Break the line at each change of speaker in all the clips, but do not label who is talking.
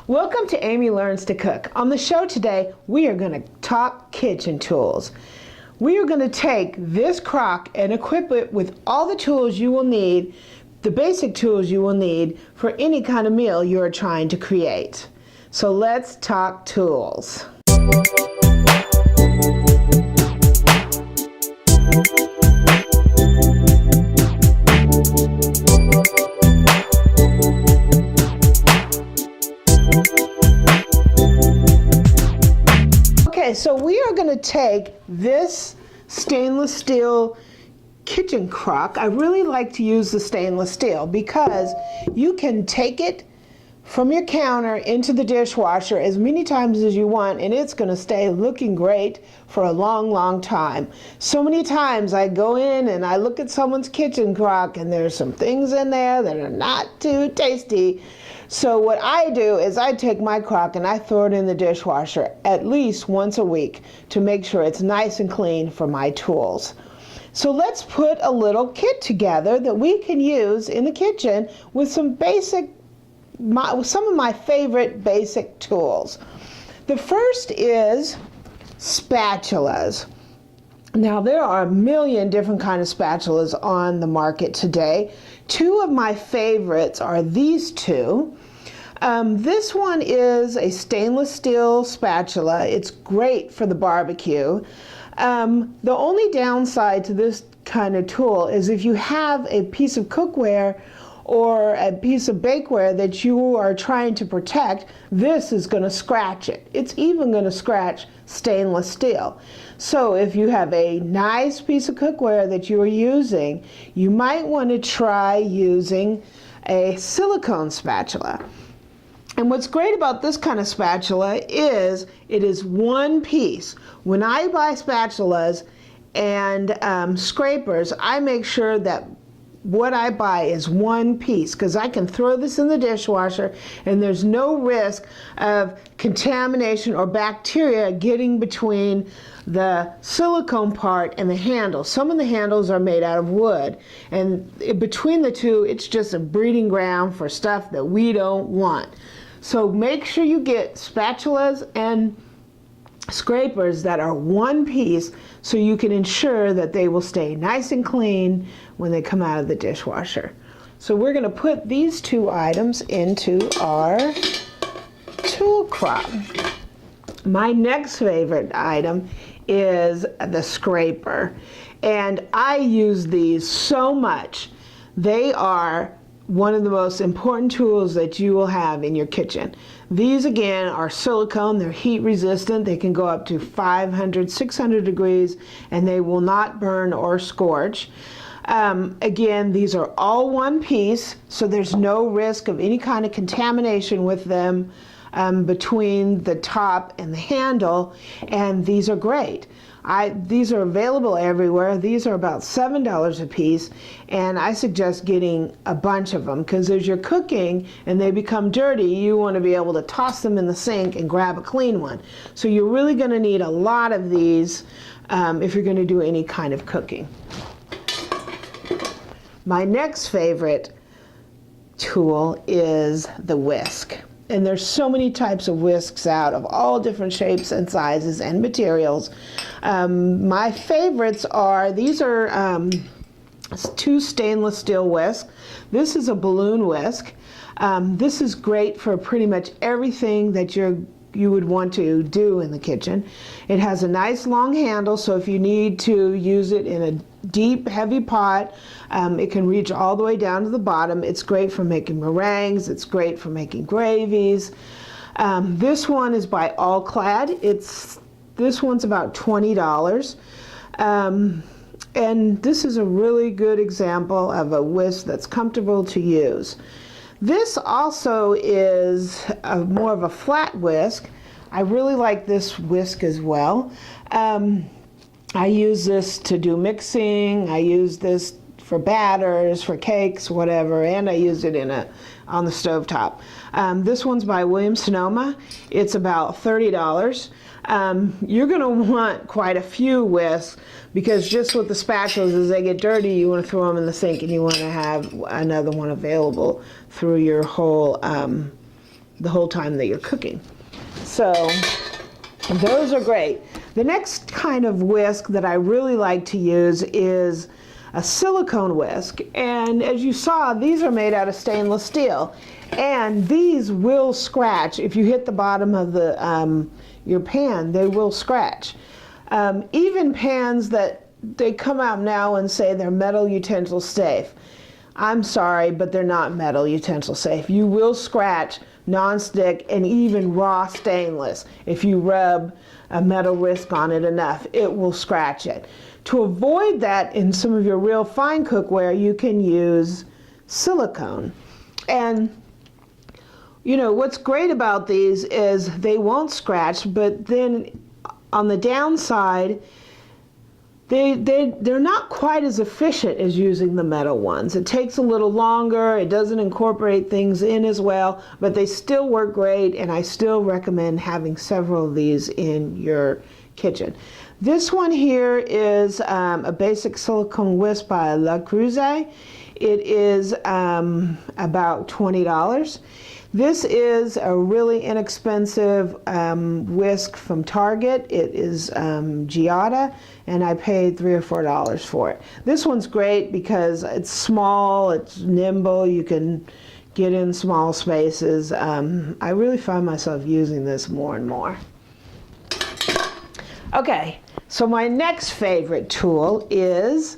Welcome to Amy Learns to Cook. On the show today, we are going to talk kitchen tools. We are going to take this crock and equip it with all the tools you will need, the basic tools you will need for any kind of meal you are trying to create. So let's talk tools. Okay, so we are going to take this stainless steel kitchen crock. I really like to use the stainless steel because you can take it from your counter into the dishwasher as many times as you want, and it's going to stay looking great for a long, long time. So many times I go in and I look at someone's kitchen crock and there's some things in there that are not too tasty. So what I do is I take my crock and I throw it in the dishwasher at least once a week to make sure it's nice and clean for my tools. So let's put a little kit together that we can use in the kitchen with some some of my favorite basic tools. The first is spatulas. Now there are a million different kinds of spatulas on the market today. Two of my favorites are these two. This one is a stainless steel spatula. It's great for the barbecue. The only downside to this kind of tool is if you have a piece of cookware or a piece of bakeware that you are trying to protect, this is going to scratch it. It's even going to scratch stainless steel. So if you have a nice piece of cookware that you are using, you might want to try using a silicone spatula. And what's great about this kind of spatula is it is one piece. When I buy spatulas and scrapers, I make sure that what I buy is one piece because I can throw this in the dishwasher and there's no risk of contamination or bacteria getting between the silicone part and the handle. Some of the handles are made out of wood, and between the two it's just a breeding ground for stuff that we don't want. So make sure you get spatulas and scrapers that are one piece so you can ensure that they will stay nice and clean when they come out of the dishwasher. So we're going to put these two items into our tool crop. My next favorite item is the scraper, and I use these so much. They are one of the most important tools that you will have in your kitchen. These again are silicone, they're heat resistant, they can go up to 500, 600 degrees and they will not burn or scorch. Again, these are all one piece, so there's no risk of any kind of contamination with them between the top and the handle, and these are great. These are available everywhere. These are about $7 a piece, and I suggest getting a bunch of them because as you're cooking and they become dirty, you want to be able to toss them in the sink and grab a clean one. So you're really going to need a lot of these if you're going to do any kind of cooking. My next favorite tool is the whisk. And there's so many types of whisks out of all different shapes and sizes and materials. My favorites are, these are two stainless steel whisks. This is a balloon whisk. This is great for pretty much everything that you would want to do in the kitchen. It has a nice long handle, so if you need to use it in a deep, heavy pot, it can reach all the way down to the bottom. It's great for making meringues. It's great for making gravies. This one is by All-Clad. This one's about $20. And this is a really good example of a whisk that's comfortable to use. This also is more of a flat whisk. I really like this whisk as well. I use this to do mixing. I use this for batters, for cakes, whatever, and I use it on the stovetop. This one's by Williams-Sonoma. It's about $30. You're going to want quite a few whisks because just with the spatulas, as they get dirty, you want to throw them in the sink and you want to have another one available through your whole the whole time that you're cooking. So those are great. The next kind of whisk that I really like to use is a silicone whisk. And as you saw, these are made out of stainless steel. And these will scratch. If you hit the bottom of your pan, they will scratch. Even pans that they come out now and say they're metal utensil safe. I'm sorry, but they're not metal utensil safe. You will scratch nonstick and even raw stainless. If you rub a metal whisk on it enough, it will scratch it. To avoid that in some of your real fine cookware, you can use silicone. And you know, what's great about these is they won't scratch, but then on the downside, they're not quite as efficient as using the metal ones. It takes a little longer, it doesn't incorporate things in as well, but they still work great, and I still recommend having several of these in your kitchen. This one here is a basic silicone whisk by Ladle. It is about $20. This is a really inexpensive whisk from Target. It is Giada, and I paid $3 or $4 for it. This one's great because it's small, it's nimble, you can get in small spaces. I really find myself using this more and more. Okay, so my next favorite tool is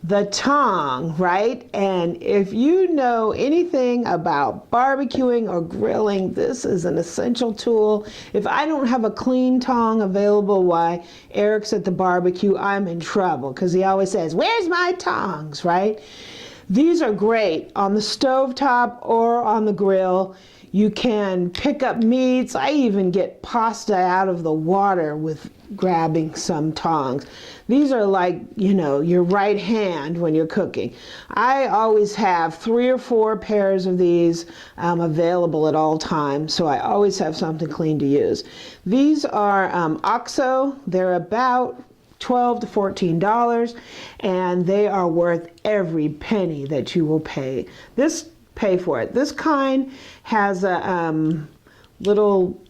the tong, right? And if you know anything about barbecuing or grilling, this is an essential tool. If I don't have a clean tong available while Eric's at the barbecue, I'm in trouble because he always says, "Where's my tongs?" right? These are great on the stovetop or on the grill. You can pick up meats. I even get pasta out of the water with grabbing some tongs. These are like, you know, your right hand when you're cooking. I always have 3 or 4 pairs of these available at all times, so I always have something clean to use. These are OXO. They're about $12 to $14, and they are worth every penny that you will pay for it. This kind has a little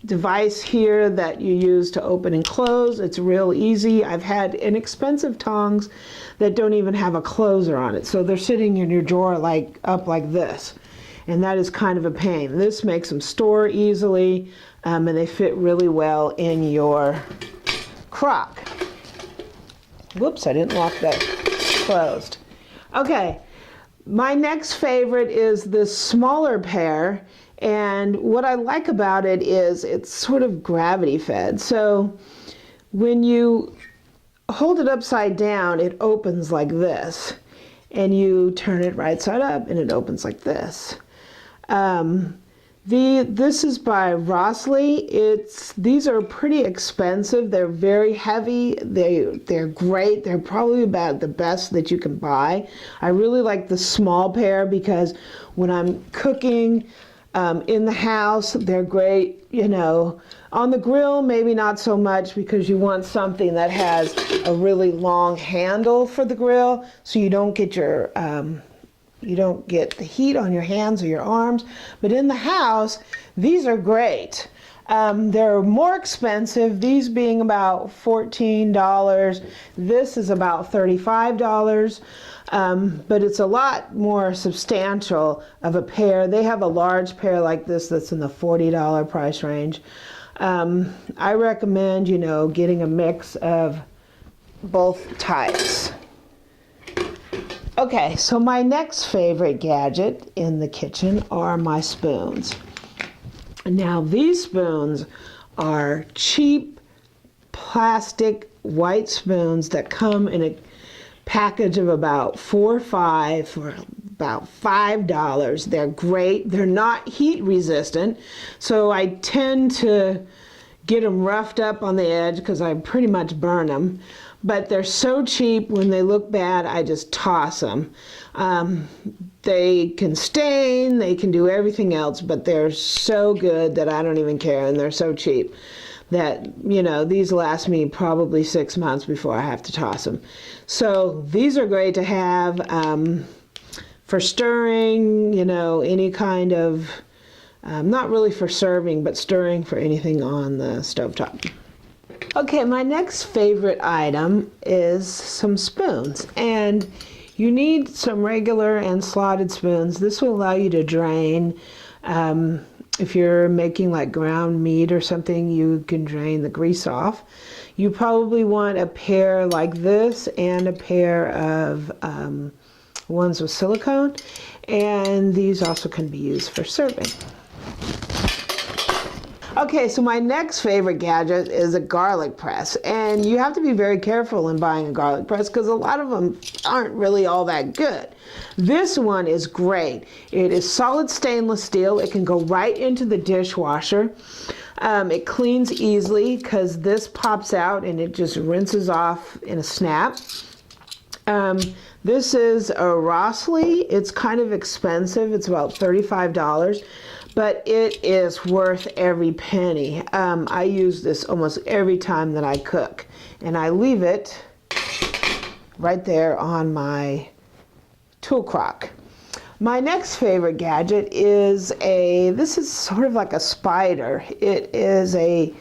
device here that you use to open and close. It's real easy. I've had inexpensive tongs that don't even have a closer on it, so they're sitting in your drawer up like this, and that is kind of a pain. This makes them store easily, and they fit really well in your crock. Whoops, I didn't lock that closed. Okay. My next favorite is this smaller pair, and what I like about it is it's sort of gravity fed. So when you hold it upside down, it opens like this, and you turn it right side up and it opens like this. This is by Rossley. These are pretty expensive. They're very heavy. They're great. They're probably about the best that you can buy. I really like the small pair because when I'm cooking in the house, they're great. You know, on the grill, maybe not so much because you want something that has a really long handle for the grill, so you don't get the heat on your hands or your arms. But in the house, these are great. They're more expensive, these being about $14. This is about $35, but it's a lot more substantial of a pair. They have a large pair like this that's in the $40 price range. I recommend, you know, getting a mix of both types. Okay, so my next favorite gadget in the kitchen are my spoons. Now these spoons are cheap plastic white spoons that come in a package of about 4 or 5 for about $5. They're great. They're not heat resistant, so I tend to get them roughed up on the edge because I pretty much burn them. But they're so cheap, when they look bad, I just toss them. They can stain, they can do everything else, but they're so good that I don't even care, and they're so cheap that, you know, these last me probably 6 months before I have to toss them. So these are great to have for stirring, you know, any kind of Not really for serving, but stirring for anything on the stovetop. Okay, my next favorite item is some spoons, and you need some regular and slotted spoons. This will allow you to drain. If you're making like ground meat or something, you can drain the grease off. You probably want a pair like this and a pair of ones with silicone, and these also can be used for serving. Okay, so my next favorite gadget is a garlic press, and you have to be very careful in buying a garlic press because a lot of them aren't really all that good. This one is great. It is solid stainless steel. It can go right into the dishwasher. It cleans easily because this pops out and it just rinses off in a snap. This is a Rossley. It's kind of expensive. It's about $35. But it is worth every penny. I use this almost every time that I cook, and I leave it right there on my tool crock. My next favorite gadget is this is sort of like a spider. It is a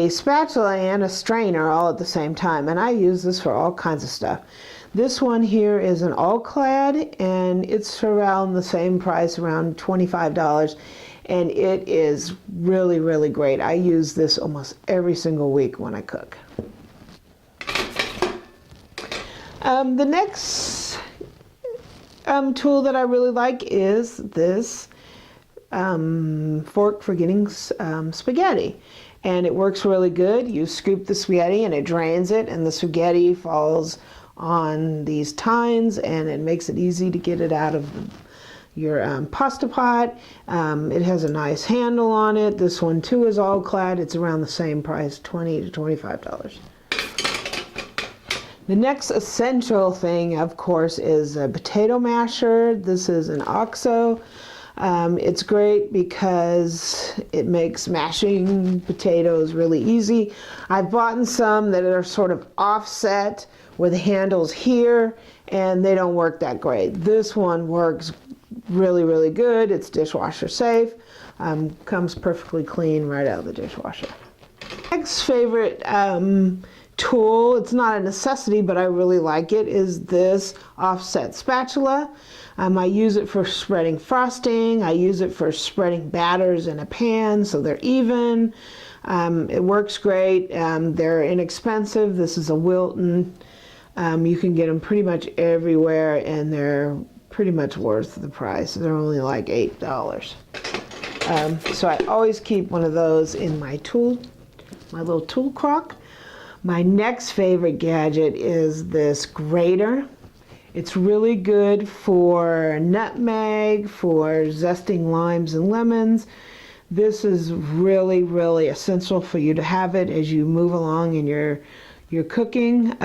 spatula and a strainer all at the same time, and I use this for all kinds of stuff. This one here is an All-Clad, and it's around the same price, around $25, and it is really, really great. I use this almost every single week when I cook. The next tool that I really like is this fork for getting spaghetti. And it works really good. You scoop the spaghetti and it drains it, and the spaghetti falls on these tines, and it makes it easy to get it out of your pasta pot. It has a nice handle on it. This one too is All-Clad. It's around the same price, $20 to $25. The next essential thing, of course, is a potato masher. This is an OXO. It's great because it makes mashing potatoes really easy. I've bought some that are sort of offset with handles here, and they don't work that great. This one works really, really good. It's dishwasher safe. Comes perfectly clean right out of the dishwasher. Next favorite tool, it's not a necessity, but I really like it, is this offset spatula. I use it for spreading frosting. I use it for spreading batters in a pan so they're even. It works great. They're inexpensive. This is a Wilton. You can get them pretty much everywhere, and they're pretty much worth the price. They're only like $8. So I always keep one of those in my little tool crock. My next favorite gadget is this grater. It's really good for nutmeg, for zesting limes and lemons. This is really, really essential for you to have it as you move along in your cooking.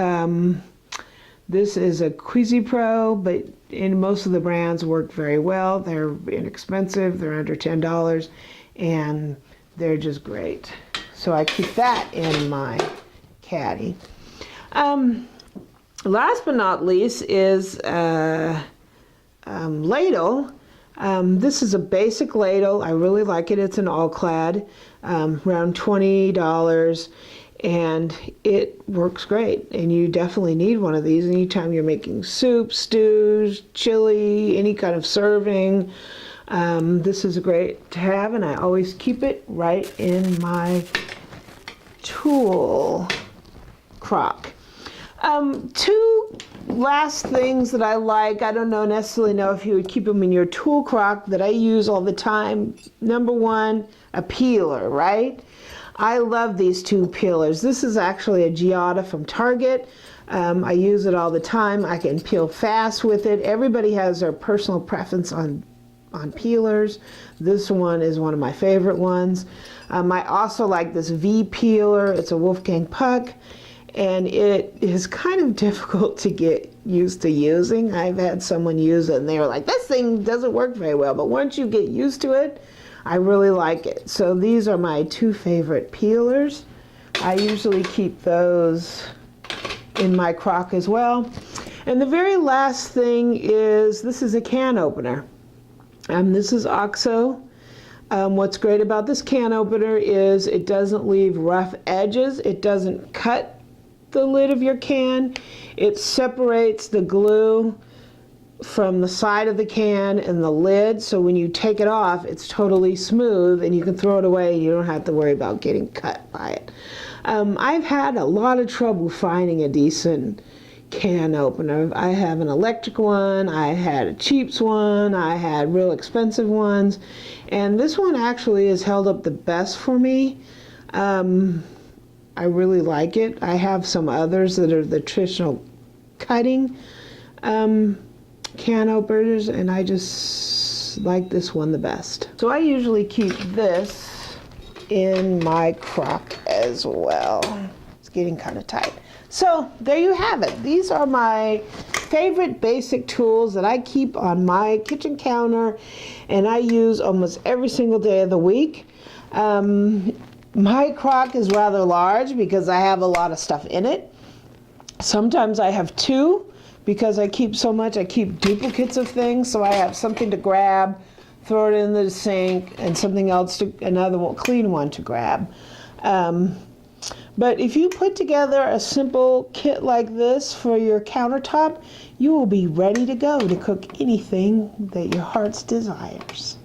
This is a Quizy Pro, but in most of the brands work very well. They're inexpensive, they're under $10, and they're just great. So I keep that in my caddy. Last but not least is ladle. This is a basic ladle. I really like it. It's an All-Clad, around $20, and it works great. And you definitely need one of these anytime you're making soup, stews, chili, any kind of serving. This is great to have, and I always keep it right in my tool crock. Two last things that I like, I don't necessarily know if you would keep them in your tool crock, that I use all the time. Number one, a peeler, right? I love these two peelers. This is actually a Giada from Target. I use it all the time. I can peel fast with it. Everybody has their personal preference on peelers. This one is one of my favorite ones. I also like this V peeler. It's a Wolfgang Puck, and it is kind of difficult to get used to using. I've had someone use it and they were like, this thing doesn't work very well, but once you get used to it, I really like it. So these are my two favorite peelers. I usually keep those in my crock as well. And the very last thing is, this is a can opener. This is OXO. What's great about this can opener is it doesn't leave rough edges. It doesn't cut the lid of your can. It separates the glue from the side of the can and the lid, so when you take it off, it's totally smooth and you can throw it away and you don't have to worry about getting cut by it. I've had a lot of trouble finding a decent can opener. I have an electric one, I had a cheap one, I had real expensive ones, and this one actually has held up the best for me. I really like it. I have some others that are the traditional cutting can openers, and I just like this one the best. So I usually keep this in my crock as well. It's getting kind of tight. So there you have it. These are my favorite basic tools that I keep on my kitchen counter and I use almost every single day of the week. My crock is rather large because I have a lot of stuff in it. Sometimes I have two because I keep so much. I keep duplicates of things, so I have something to grab, throw it in the sink, and something else, another one, clean one to grab. But if you put together a simple kit like this for your countertop, you will be ready to go to cook anything that your heart's desires.